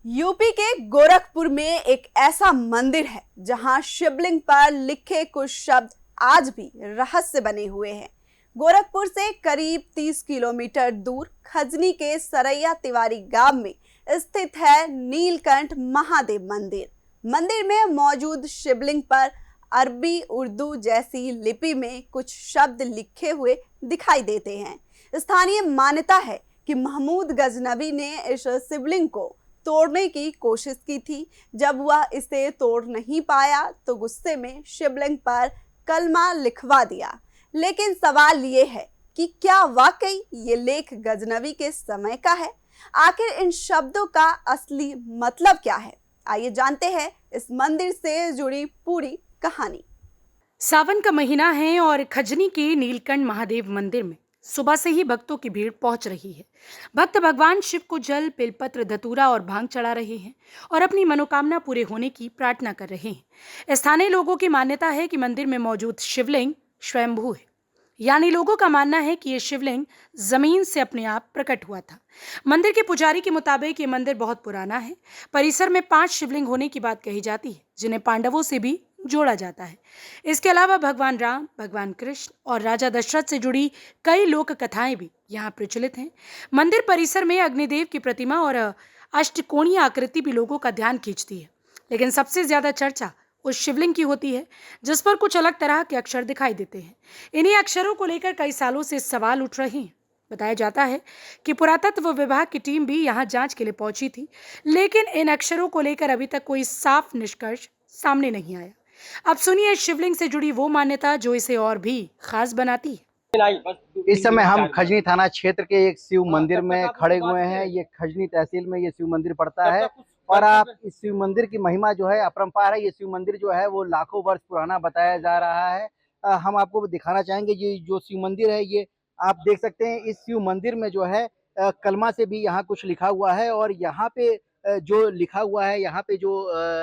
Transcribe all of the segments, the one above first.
UP के गोरखपुर में एक ऐसा मंदिर है जहां शिवलिंग पर लिखे कुछ शब्द आज भी रहस्य बने हुए हैं। गोरखपुर से करीब 30 किलोमीटर दूर खजनी के सरैया तिवारी गांव में स्थित है नीलकंठ महादेव मंदिर। मंदिर में मौजूद शिवलिंग पर अरबी उर्दू जैसी लिपि में कुछ शब्द लिखे हुए दिखाई देते हैं। स्थानीय मान्यता है कि महमूद गजनवी ने इस शिवलिंग को तोड़ने की कोशिश की थी। जब वह इसे तोड़ नहीं पाया तो गुस्से में शिवलिंग पर कलमा लिखवा दिया। लेकिन सवाल ये है कि क्या वाकई ये लेख गजनवी के समय का है? आखिर इन शब्दों का असली मतलब क्या है? आइए जानते हैं इस मंदिर से जुड़ी पूरी कहानी। सावन का महीना है और खजनी के नीलकंठ महादेव मंदिर में सुबह से ही भक्तों की भीड़ पहुंच रही है। भक्त भगवान शिव को जल, बेलपत्र, धतूरा और भांग चढ़ा रहे हैं और अपनी मनोकामना पूरे होने की प्रार्थना कर रहे हैं। स्थानीय लोगों की मान्यता है कि मंदिर में मौजूद शिवलिंग स्वयंभू है, यानी लोगों का मानना है कि यह शिवलिंग जमीन से अपने आप प्रकट हुआ था। मंदिर के पुजारी के मुताबिक ये मंदिर बहुत पुराना है। परिसर में 5 शिवलिंग होने की बात कही जाती है, जिन्हें पांडवों से भी जोड़ा जाता है। इसके अलावा भगवान राम, भगवान कृष्ण और राजा दशरथ से जुड़ी कई लोक कथाएं भी यहाँ प्रचलित हैं। मंदिर परिसर में अग्निदेव की प्रतिमा और अष्टकोणीय आकृति भी लोगों का ध्यान खींचती है। लेकिन सबसे ज्यादा चर्चा उस शिवलिंग की होती है जिस पर कुछ अलग तरह के अक्षर दिखाई देते हैं। इन्हीं अक्षरों को लेकर कई सालों से सवाल उठ रहे हैं। बताया जाता है कि पुरातत्व विभाग की टीम भी यहां जांच के लिए पहुंची थी, लेकिन इन अक्षरों को लेकर अभी तक कोई साफ निष्कर्ष सामने नहीं आया। अब सुनिए शिवलिंग से जुड़ी वो मान्यता जो इसे और भी खास बनाती है। इस समय हम खजनी थाना क्षेत्र के एक शिव मंदिर में खड़े हुए हैं। ये खजनी तहसील में ये शिव मंदिर पड़ता है और आप इस शिव मंदिर की महिमा जो है अपरंपार है। ये शिव मंदिर जो है वो लाखों वर्ष पुराना बताया जा रहा है। हम आपको दिखाना चाहेंगे ये जो शिव मंदिर है, ये आप देख सकते हैं। इस शिव मंदिर में जो है कलमा से भी यहाँ कुछ लिखा हुआ है और यहाँ पे जो लिखा हुआ है यहाँ पे जो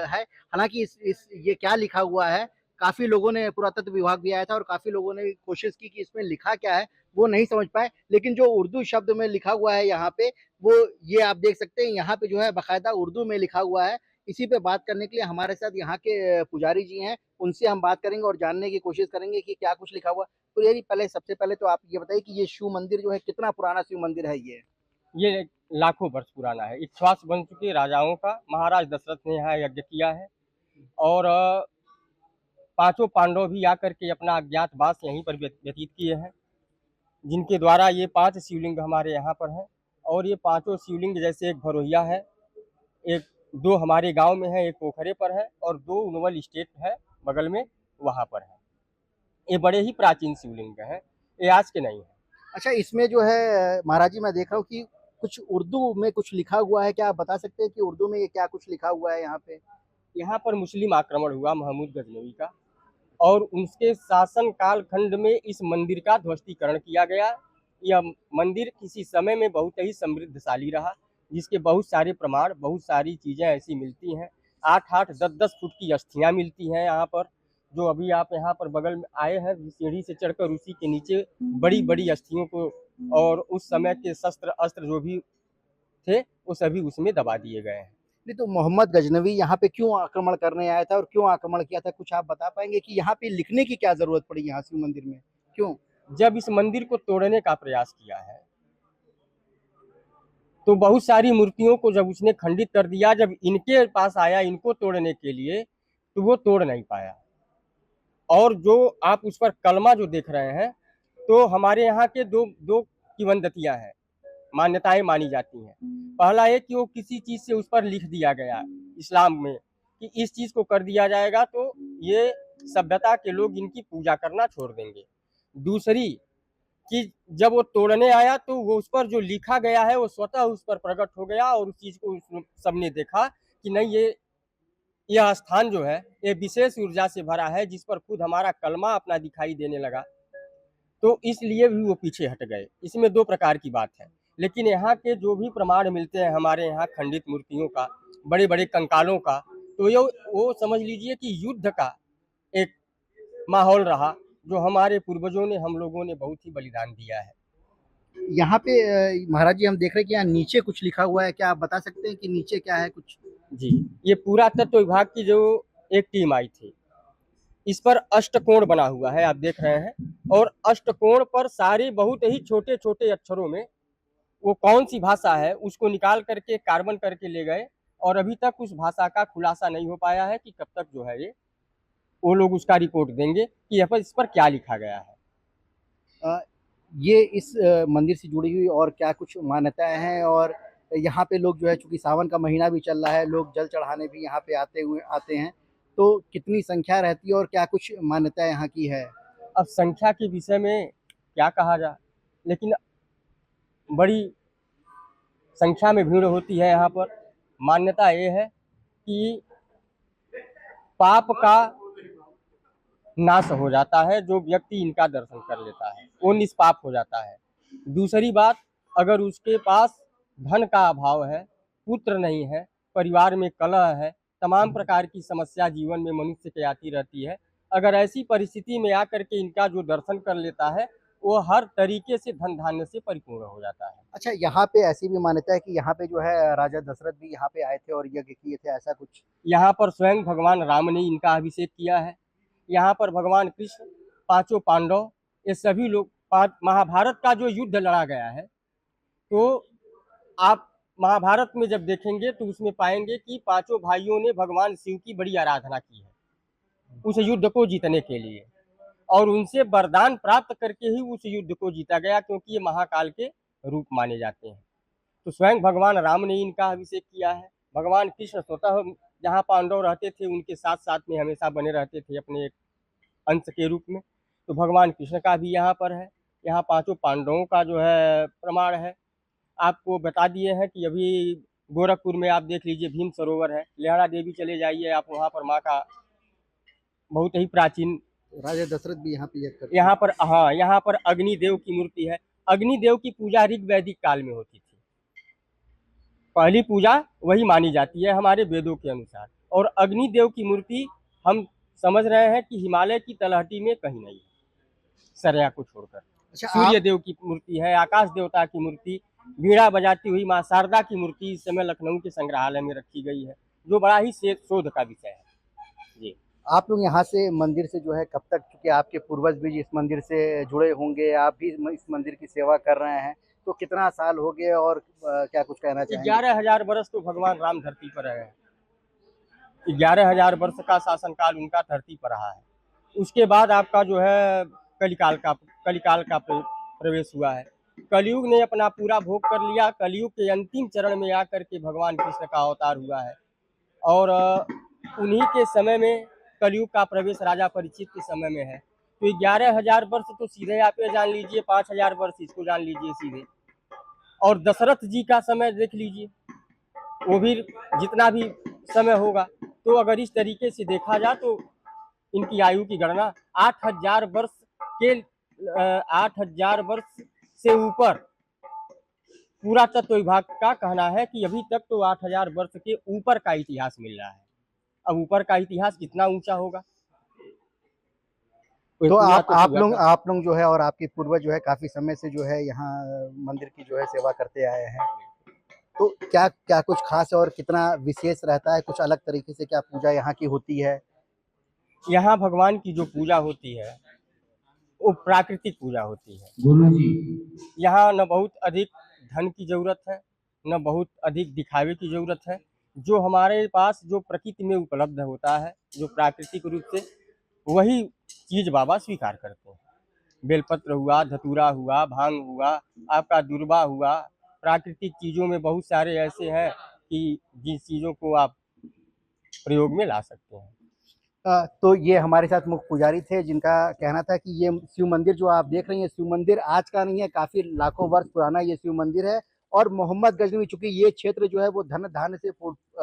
है, हालांकि इस ये क्या लिखा हुआ है, काफी लोगों ने, पुरातत्व विभाग भी आया था और काफी लोगों ने कोशिश की कि इसमें लिखा क्या है वो नहीं समझ पाए। लेकिन जो उर्दू शब्द में लिखा हुआ है यहाँ पे, वो ये आप देख सकते हैं। यहाँ पे जो है बाकायदा उर्दू में लिखा हुआ है। इसी पे बात करने के लिए हमारे साथ यहाँ के पुजारी जी हैं, उनसे हम बात करेंगे और जानने की कोशिश करेंगे कि क्या कुछ लिखा हुआ। तो ये पहले, सबसे पहले तो आप ये बताइए कि ये शिव मंदिर जो है कितना पुराना शिव मंदिर है? ये लाखों वर्ष पुराना है। इतिहास बन चुके राजाओं का। महाराज दशरथ ने यहाँ यज्ञ किया है और पांचों पांडव भी आकर के अपना अज्ञातवास यहीं पर व्यतीत किए हैं, जिनके द्वारा ये 5 शिवलिंग हमारे यहाँ पर हैं। और ये पांचों शिवलिंग, जैसे एक भरोहिया है, एक 2 हमारे गांव में है, एक पोखरे पर है और 2 उनवल स्टेट है बगल में, वहाँ पर है। ये बड़े ही प्राचीन शिवलिंग हैं, ये आज के नहीं है। अच्छा, इसमें जो है महाराज जी, मैं देख रहा हूँ कि कुछ उर्दू में कुछ लिखा हुआ है। क्या आप बता सकते हैं कि उर्दू में ये क्या कुछ लिखा हुआ है यहाँ पे? यहाँ पर मुस्लिम आक्रमण हुआ महमूद गजनवी का, और उनके शासन काल खंड में इस मंदिर का ध्वस्तीकरण किया गया। यह मंदिर किसी समय में बहुत ही समृद्धशाली रहा, जिसके बहुत सारे प्रमाण, बहुत सारी चीज़ें ऐसी मिलती हैं। 8-8, 10-10 फुट की अस्थियाँ मिलती हैं यहाँ पर, जो अभी आप यहाँ पर बगल में आए हैं, सीढ़ी से चढ़कर उसी के नीचे बड़ी बड़ी अस्थियों को और उस समय के शस्त्र अस्त्र जो भी थे वो सभी उसमें दबा दिए गए हैं। नहीं, तो मोहम्मद गजनवी यहाँ पे क्यों आक्रमण करने आया था और क्यों आक्रमण किया था? कुछ आप बता पाएंगे कि यहाँ पे लिखने की क्या जरूरत पड़ी यहाँ शिव मंदिर में, क्यों? जब इस मंदिर को तोड़ने का प्रयास किया है तो बहुत सारी मूर्तियों को जब उसने खंडित कर दिया, जब इनके पास आया इनको तोड़ने के लिए, तो वो तोड़ नहीं पाया। और जो आप उस पर कलमा जो देख रहे हैं, तो हमारे यहाँ के दो किंवदंतियां हैं, मान्यताएं मानी जाती हैं। पहला है कि वो किसी चीज से उस पर लिख दिया गया इस्लाम में कि इस चीज को कर दिया जाएगा तो ये सभ्यता के लोग इनकी पूजा करना छोड़ देंगे। दूसरी कि जब वो तोड़ने आया तो वो उस पर जो लिखा गया है वो स्वतः उस पर प्रकट हो गया और उस चीज को सबने देखा कि नहीं, यह स्थान जो है ये विशेष ऊर्जा से भरा है, जिस पर खुद हमारा कलमा अपना दिखाई देने लगा, तो इसलिए भी वो पीछे हट गए। इसमें 2 प्रकार की बात है। लेकिन यहाँ के जो भी प्रमाण मिलते हैं हमारे यहाँ खंडित मूर्तियों का, बड़े बड़े कंकालों का, तो ये वो समझ लीजिए कि युद्ध का एक माहौल रहा, जो हमारे पूर्वजों ने, हम लोगों ने बहुत ही बलिदान दिया है। यहाँ पे महाराज जी हम देख रहे हैं कि यहाँ नीचे कुछ लिखा हुआ है, क्या आप बता सकते हैं कि नीचे क्या है कुछ? जी, ये पुरातत्व विभाग की जो एक टीम आई थी, इस पर अष्टकोण बना हुआ है, आप देख रहे हैं। और अष्टकोण पर सारे बहुत ही छोटे छोटे अक्षरों में वो कौन सी भाषा है उसको निकाल करके कार्बन करके ले गए, और अभी तक उस भाषा का खुलासा नहीं हो पाया है कि कब तक जो है ये वो लोग उसका रिपोर्ट देंगे कि यहाँ पर इस पर क्या लिखा गया है। अ, ये इस मंदिर से जुड़ी हुई और क्या कुछ मान्यताएं हैं? और यहाँ पे लोग जो है, चूंकि सावन का महीना भी चल रहा है, लोग जल चढ़ाने भी यहाँ पे आते हैं, तो कितनी संख्या रहती है और क्या कुछ मान्यताएं यहाँ की है? अब संख्या के विषय में क्या कहा जाए, लेकिन बड़ी संख्या में भीड़ होती है यहाँ पर। मान्यता ये है कि पाप का नाश हो जाता है, जो व्यक्ति इनका दर्शन कर लेता है वो निष्पाप हो जाता है। दूसरी बात, अगर उसके पास धन का अभाव है, पुत्र नहीं है, परिवार में कलह है, तमाम प्रकार की समस्या जीवन में मनुष्य के आती रहती है, अगर ऐसी परिस्थिति में आकर के इनका जो दर्शन कर लेता है वो हर तरीके से धन धान्य से परिपूर्ण हो जाता है। अच्छा, यहाँ पे ऐसी भी मान्यता है कि यहाँ पे जो है राजा दशरथ भी यहाँ पे आए थे और यज्ञ किए थे, ऐसा कुछ? यहाँ पर स्वयं भगवान राम ने इनका अभिषेक किया है। यहाँ पर भगवान कृष्ण, पांचों पांडव, ये सभी लोग, महाभारत का जो युद्ध लड़ा गया है, तो आप महाभारत में जब देखेंगे तो उसमें पाएंगे कि पांचों भाइयों ने भगवान शिव की बड़ी आराधना की है उस युद्ध को जीतने के लिए, और उनसे वरदान प्राप्त करके ही उस युद्ध को जीता गया, क्योंकि ये महाकाल के रूप माने जाते हैं। तो स्वयं भगवान राम ने इनका अभिषेक किया है। भगवान कृष्ण स्वतः जहाँ पांडव रहते थे उनके साथ साथ में हमेशा बने रहते थे अपने एक अंश के रूप में, तो भगवान कृष्ण का भी यहाँ पर है। यहाँ पांचों पांडवों का जो है प्रमाण है। आपको बता दिए हैं कि अभी गोरखपुर में आप देख लीजिए भीम सरोवर है, लेहड़ा देवी चले जाइए आप, वहाँ पर माँ का बहुत ही प्राचीन, राजा दशरथ भी यहाँ पे यज्ञ करते यहाँ पर, हाँ, यहाँ पर अग्निदेव की मूर्ति है। अग्निदेव की पूजा ऋग वैदिक काल में होती थी, पहली पूजा वही मानी जाती है हमारे वेदों के अनुसार। और अग्निदेव की मूर्ति हम समझ रहे हैं कि हिमालय की तलहटी में कहीं नहीं है, सरया को छोड़कर। अच्छा, सूर्य देव की मूर्ति है, आकाश देवता की मूर्ति, वीणा बजाती हुई माँ शारदा की मूर्ति इस समय लखनऊ के संग्रहालय में रखी गई है, जो बड़ा ही शोध का विषय है। जी, आप लोग यहाँ से मंदिर से जो है कब तक, चूंकि आपके पूर्वज भी इस मंदिर से जुड़े होंगे, आप भी इस मंदिर की सेवा कर रहे हैं, तो कितना साल हो गए और क्या कुछ कहना चाहेंगे? 11,000 वर्ष तो भगवान राम धरती पर रहे हैं। 11,000 वर्ष का शासनकाल उनका धरती पर रहा है। उसके बाद आपका जो है कलिकाल का प्रवेश हुआ है। कलयुग ने अपना पूरा भोग कर लिया। कलयुग के अंतिम चरण में आकर के भगवान कृष्ण का अवतार हुआ है, और उन्हीं के समय में कलयुग का प्रवेश राजा परीक्षित के समय में है। तो 11,000 वर्ष तो सीधे आप ये जान लीजिए, 5,000 वर्ष इसको जान लीजिए सीधे। और दशरथ जी का समय देख लीजिए, वो भी जितना भी समय होगा, तो अगर इस तरीके से देखा जाए तो इनकी आयु की गणना 8,000 वर्ष के 8,000 वर्ष से ऊपर पुरातत्व विभाग का कहना है कि अभी तक तो 8,000 वर्ष के ऊपर का इतिहास मिल रहा है। अब ऊपर का इतिहास कितना ऊंचा होगा? तो आप लोग जो है और आपके पूर्वज जो है काफी समय से जो है यहाँ मंदिर की जो है सेवा करते आए हैं, तो क्या क्या कुछ खास और कितना विशेष रहता है? कुछ अलग तरीके से क्या पूजा यहाँ की होती है? यहाँ भगवान की जो पूजा होती है वो प्राकृतिक पूजा होती है। यहाँ न बहुत अधिक धन की जरूरत है, न बहुत अधिक दिखावे की जरूरत है। जो हमारे पास जो प्रकृति में उपलब्ध होता है, जो प्राकृतिक रूप से, वही चीज बाबा स्वीकार करते हैं। बेलपत्र हुआ, धतूरा हुआ, भांग हुआ, आपका दुर्बा हुआ, प्राकृतिक चीजों में बहुत सारे ऐसे हैं कि जिन चीजों को आप प्रयोग में ला सकते हैं। तो ये हमारे साथ मुख्य पुजारी थे जिनका कहना था कि ये शिव मंदिर जो आप देख रहे हैं, शिव मंदिर आज का नहीं है, काफी लाखों वर्ष पुराना ये शिव मंदिर है। और मोहम्मद गजनवी, चूंकि ये क्षेत्र जो है वो धन धान्य से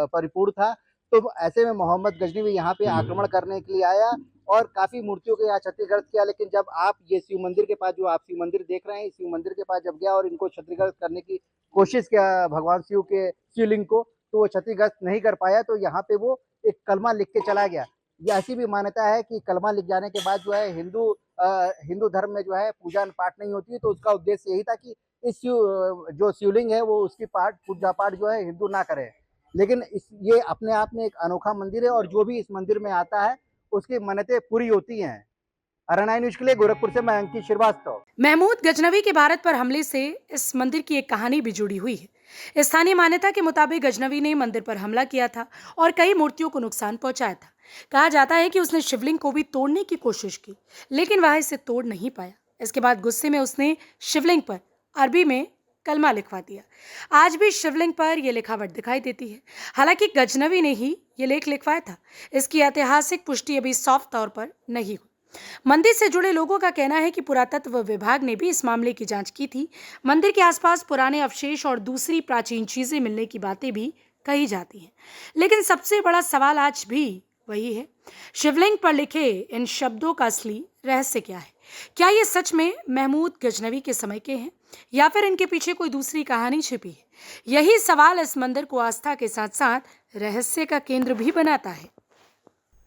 परिपूर्ण था, तो ऐसे में मोहम्मद गजनवी यहाँ पे आक्रमण करने के लिए आया और काफी मूर्तियों के यहाँ क्षतिग्रस्त किया। लेकिन जब आप ये शिव मंदिर के पास, जो आप शिव मंदिर देख रहे हैं, शिव मंदिर के पास जब गया और इनको क्षतिग्रस्त करने की कोशिश किया भगवान शिव के शिवलिंग को, तो वो क्षतिग्रस्त नहीं कर पाया। तो यहाँ पे वो एक कलमा लिख के चला गया। ये ऐसी भी मान्यता है कि कलमा लिख जाने के बाद जो है हिंदू धर्म में जो है पूजा पाठ नहीं होती है, तो उसका उद्देश्य यही था कि इस जो शिवलिंग है वो उसकी पूजा पाठ जो है हिंदू ना करे, लेकिन ये अपने आप में एक अनोखा मंदिर है और जो भी इस मंदिर में आता है उसकी मन्नतें पूरी होती हैं। RNI न्यूज के लिए गोरखपुर से मैं अंकित श्रीवास्तव। महमूद गजनवी के भारत पर हमले से इस मंदिर की एक कहानी भी जुड़ी हुई है। स्थानीय मान्यता के मुताबिक गजनवी ने मंदिर पर हमला किया था और कई मूर्तियों को नुकसान पहुंचाया था। कहा जाता है कि उसने शिवलिंग को भी तोड़ने की कोशिश की, लेकिन वह इसे तोड़ नहीं पाया। इसके बाद गुस्से में उसने शिवलिंग पर अरबी में कलमा लिखवा दिया। आज भी शिवलिंग पर यह लिखावट दिखाई देती है। हालांकि गजनवी ने ही ये लेख लिखवाया था। इसकी ऐतिहासिक पुष्टि अभी साफ तौर पर नहीं हुई। मंदिर से जुड़े लोगों का कहना है कि पुरातत्व विभाग ने भी इस मामले की जांच की थी। मंदिर के आसपास पुराने अवशेष और दूसरी प्राचीन चीजें मिलने की बातें भी कही जाती हैं, लेकिन सबसे बड़ा सवाल आज भी वही है, शिवलिंग पर लिखे इन शब्दों का असली रहस्य क्या है? क्या ये सच में महमूद गजनवी के समय के हैं या फिर इनके पीछे कोई दूसरी कहानी छिपी है? यही सवाल इस मंदिर को आस्था के साथ साथ रहस्य का केंद्र भी बनाता है।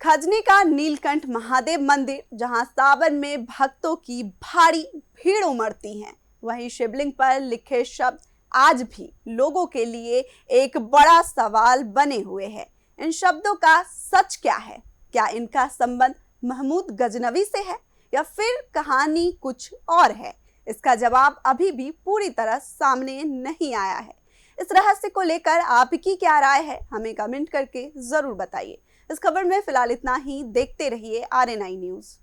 खजनी का नीलकंठ महादेव मंदिर, जहां सावन में भक्तों की भारी भीड़ उमड़ती है, वहीं शिवलिंग पर लिखे शब्द आज भी लोगों के लिए एक बड़ा सवाल बने हुए हैं। इन शब्दों का सच क्या है? क्या इनका संबंध महमूद गजनवी से है या फिर कहानी कुछ और है? इसका जवाब अभी भी पूरी तरह सामने नहीं आया है। इस रहस्य को लेकर आपकी क्या राय है, हमें कमेंट करके जरूर बताइए। इस खबर में फिलहाल इतना ही। देखते रहिए RNI न्यूज।